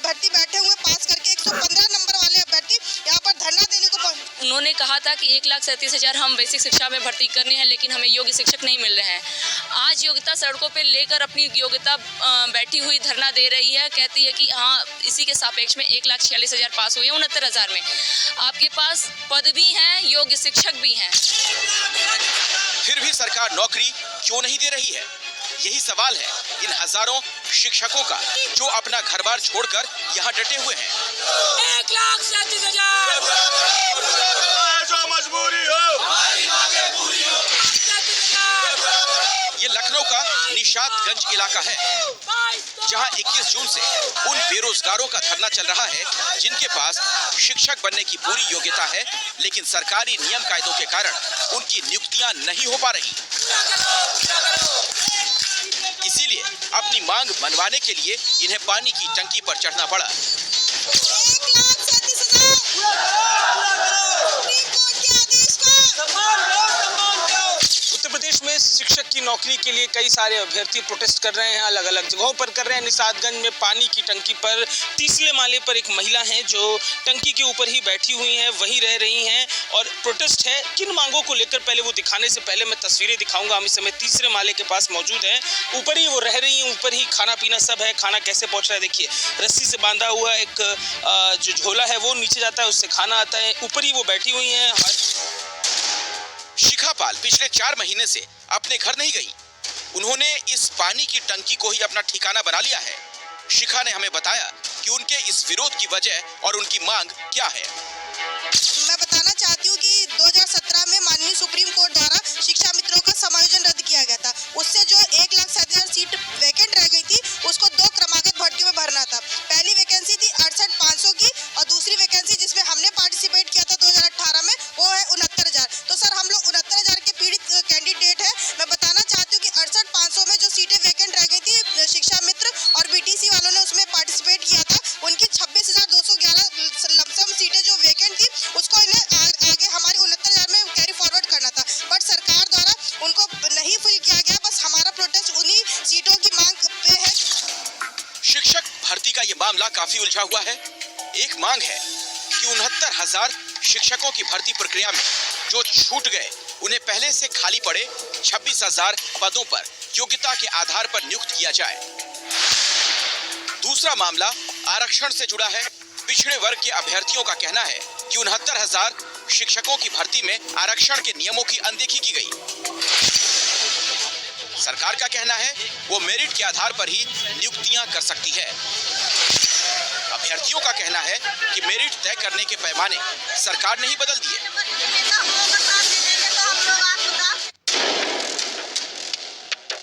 अभ्यर्थी बैठे हुए पास करके 115 नंबर वाले अभ्यर्थी यहाँ पर धरना देने को पहुंचे। उन्होंने कहा था कि 1,37,000 हम बेसिक शिक्षा में भर्ती करने हैं, लेकिन हमें योग्य शिक्षक नहीं मिल रहे हैं। आज योग्यता सड़कों पर लेकर अपनी योग्यता बैठी हुई धरना दे रही है, कहती है कि हाँ इसी के सापेक्ष में 1,46,000 पास हुए हैं 69,000 में। आपके पास पद भी हैं, योग्य शिक्षक भी हैं, फिर भी सरकार नौकरी क्यों नहीं दे रही है? यही सवाल है इन हजारों शिक्षकों का जो अपना घर बार छोड़कर यहाँ डटे हुए हैं। 1,37,000 जो मजबूरी हो ये लखनऊ का निशातगंज इलाका है, जहां 21 जून से उन बेरोजगारों का धरना चल रहा है जिनके पास शिक्षक बनने की पूरी योग्यता है, लेकिन सरकारी नियम कायदों के कारण उनकी नियुक्तियां नहीं हो पा रही। इसीलिए अपनी मांग मनवाने के लिए इन्हें पानी की टंकी पर चढ़ना पड़ा। उत्तर प्रदेश में शिक्षक की नौकरी के लिए कई सारे अभ्यर्थी प्रोटेस्ट कर रहे हैं, अलग अलग जगहों पर कर रहे हैं। निशातगंज में पानी की टंकी पर तीसरे माले पर एक महिला है जो टंकी के ऊपर ही बैठी हुई हैं, वहीं रह रही हैं और प्रोटेस्ट है। किन मांगों को लेकर पहले वो दिखाने से पहले मैं तस्वीरें दिखाऊंगा। हम इस समय तीसरे माले के पास मौजूद हैं, ऊपर ही वो रह रही हैं, ऊपर ही खाना पीना सब है। खाना कैसे पहुँच रहा है देखिए, रस्सी से बांधा हुआ एक जो झोला है वो नीचे जाता है, उससे खाना आता है। ऊपर ही वो बैठी हुई हैं। शिखापाल पिछले 4 महीने से अपने घर नहीं गई। उन्होंने इस पानी की टंकी को ही अपना ठिकाना बना लिया है। शिखा ने हमें बताया कि उनके इस विरोध की वजह और उनकी मांग क्या है। मैं बताना चाहती हूँ कि 2017 में माननीय सुप्रीम कोर्ट द्वारा शिक्षा मित्रों का समायोजन रद्द किया गया था। उससे जो 1,07,000 सीट वैकेंट रह गई थी उसको 2 क्रमागत भर्तियों में भरना था। पहली वैकेंसी थी 68,500 की और दूसरी वैकेंसी जिसमें हमने पार्टिसिपेट किया था 2018 में वो है 69,000। तो सर हम लोग 69,000 के पीड़ित कैंडिडेट है। मैं बताना चाहती हूँ कि 68,500 में जो सीटें वैकेंट रह गई थी शिक्षा मित्र और बीटीसी वालों ने उसमें पार्टिसिपेट किया था, उनकी 26,211 लमसम सीटें जो वैकेंट थी उसको इन्हें आगे हमारी 69,000 में कैरी फॉरवर्ड करना था, बट सरकार द्वारा उनको नहीं फिल किया गया। बस हमारा प्रोटेस्ट उन्हीं सीटों की मांग पे है। शिक्षक भर्ती का ये मामला काफी उलझा हुआ है। एक मांग है कि 69,000 शिक्षकों की भर्ती प्रक्रिया में जो छूट गए उन्हें पहले से खाली पड़े 26,000 पदों पर योग्यता के आधार पर नियुक्त किया जाए। दूसरा मामला आरक्षण से जुड़ा है। पिछड़े वर्ग के अभ्यर्थियों का कहना है कि 69,000 शिक्षकों की भर्ती में आरक्षण के नियमों की अनदेखी की गई। सरकार का कहना है वो मेरिट के आधार पर ही नियुक्तियां कर सकती है। अभ्यर्थियों का कहना है कि मेरिट तय करने के पैमाने सरकार ने ही बदल दिए।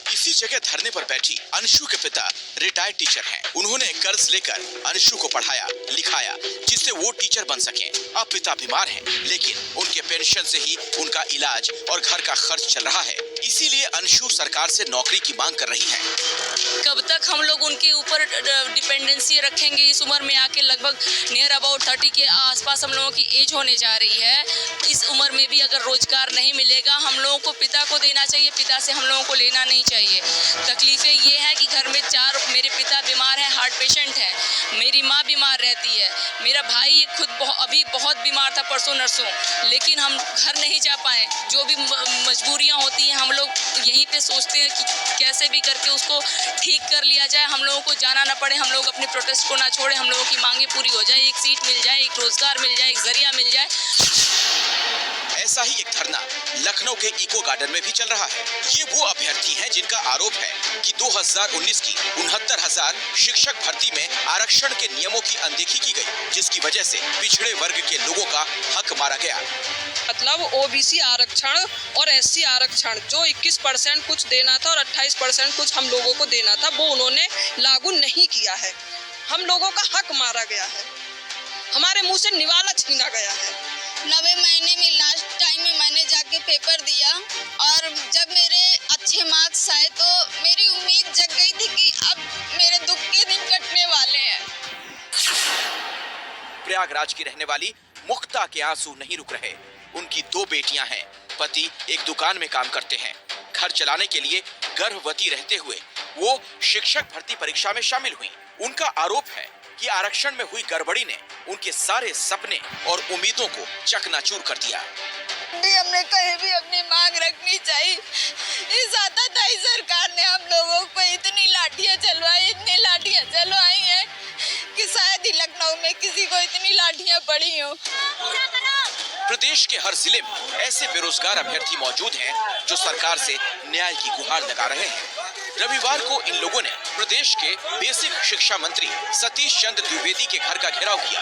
इसी जगह धरने पर बैठी अंशु के पिता रिटायर्ड टीचर हैं। उन्होंने कर्ज लेकर अंशु को पढ़ाया लिखाया जिससे वो टीचर बन सकें। अब पिता बीमार हैं, लेकिन उनके पेंशन से ही उनका इलाज और घर का खर्च चल रहा है। इसीलिए अंशु सरकार से नौकरी की मांग कर रही हैं। कब तक हम लोग उनके ऊपर डिपेंडेंसी रखेंगे? इस उम्र में आके लगभग नियर अबाउट 30 के आसपास हम लोगों की एज होने जा रही है। इस उम्र में भी अगर रोजगार नहीं मिलेगा, हम लोगों को पिता को देना चाहिए, पिता से हम लोगों को लेना नहीं चाहिए। तकलीफें ये है कि घर में 4 मेरे पिता बीमार हैं, हार्ट पेशेंट है, मेरी माँ बीमार रहती है, मेरा भाई खुद अभी बहुत बीमार था परसों नरसों, लेकिन हम घर नहीं जा पाए। जो भी मजबूरियाँ होती हैं हम लोग यहीं पे सोचते हैं कि कैसे भी करके उसको ठीक कर लिया जाए, हम लोगों को जाना ना पड़े, हम लोग अपने प्रोटेस्ट को ना छोड़े, हम लोगों की मांगे पूरी हो जाए, एक सीट मिल जाए, एक रोजगार मिल जाए, एक जरिया मिल जाए। ऐसा ही एक धरना लखनऊ के इको गार्डन में भी चल रहा है। ये वो अभ्यर्थी हैं जिनका आरोप है कि 2019 की 69,000 शिक्षक भर्ती में आरक्षण के नियमों की अनदेखी की गई, जिसकी वजह से पिछड़े वर्ग के लोगों का हक मारा गया। मतलब ओबीसी आरक्षण और एससी आरक्षण जो 21% कुछ देना था और 28% कुछ हम लोगों को देना था, वो उन्होंने लागू नहीं किया है। हम लोगों का हक मारा गया है, हमारे मुंह से निवाला छीना गया है। 90 महीने में लास्ट टाइम में मैंने जाके पेपर दिया और जब मेरे अच्छे मार्क्स आए तो मेरी उम्मीद जग गई थी कि अब मेरे दुख के दिन कटने वाले हैं। प्रयागराज की रहने वाली मुक्ता के आंसू नहीं रुक रहे। उनकी 2 बेटियां हैं, पति एक दुकान में काम करते हैं। घर चलाने के लिए गर्भवती रहते हुए वो शिक्षक भर्ती परीक्षा में शामिल हुई। उनका आरोप है कि आरक्षण में हुई गड़बड़ी ने उनके सारे सपने और उम्मीदों को चकनाचूर कर दिया। हमने कहीं भी अपनी मांग रखनी चाहिए। इस आताताई सरकार ने हम लोगों को इतनी लाठियां चलवाई हैं कि शायद ही लखनऊ में किसी को इतनी लाठियां पड़ी हो। प्रदेश के हर जिले में ऐसे बेरोजगार अभ्यर्थी मौजूद हैं जो सरकार से न्याय की गुहार लगा रहे हैं। रविवार को इन लोगों ने प्रदेश के बेसिक शिक्षा मंत्री सतीश चंद्र द्विवेदी के घर का घेराव किया।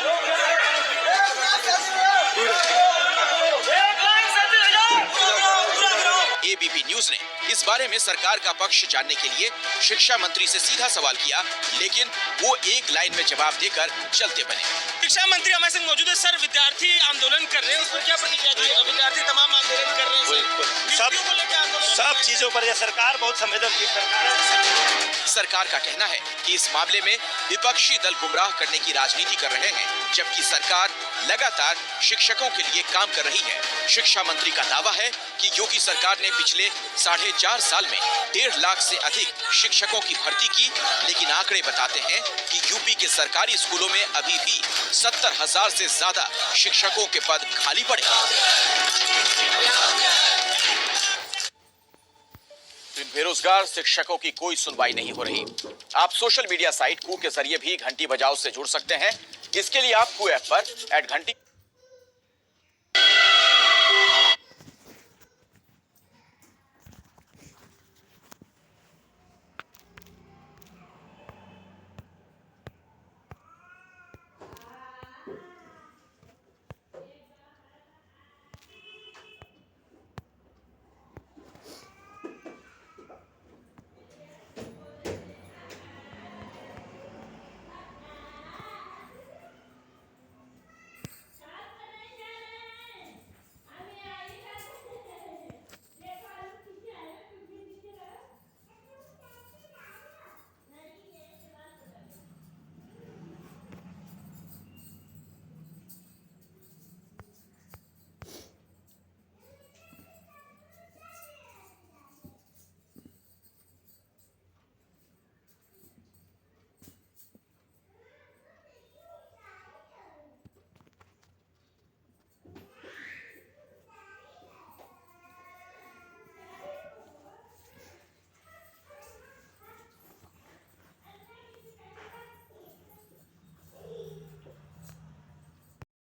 एबीपी न्यूज ने इस बारे में सरकार का पक्ष जानने के लिए शिक्षा मंत्री से सीधा सवाल किया, लेकिन वो एक लाइन में जवाब देकर चलते बने। शिक्षा मंत्री हमारे साथ मौजूद है। सर, विद्यार्थी आंदोलन कर रहे हैं, उस पर क्या प्रतिक्रिया दी? विद्यार्थी तमाम आंदोलन कर रहे हैं, सब चीजों पर यह सरकार बहुत संवेदनशील सरकार है। सरकार का कहना है कि इस मामले में विपक्षी दल गुमराह करने की राजनीति कर रहे हैं, जबकि सरकार लगातार शिक्षकों के लिए काम कर रही है। शिक्षा मंत्री का दावा है कि योगी सरकार ने पिछले 4.5 साल में 1.5 लाख से अधिक शिक्षकों की भर्ती की, लेकिन आंकड़े बताते हैं कि यूपी के सरकारी स्कूलों में अभी भी 70,000 से ज्यादा शिक्षकों के पद खाली पड़े। इन बेरोजगार शिक्षकों की कोई सुनवाई नहीं हो रही। आप सोशल मीडिया साइट कू के जरिए भी घंटी बजाओ से जुड़ सकते हैं। इसके लिए आप कू ऐप पर @घंटी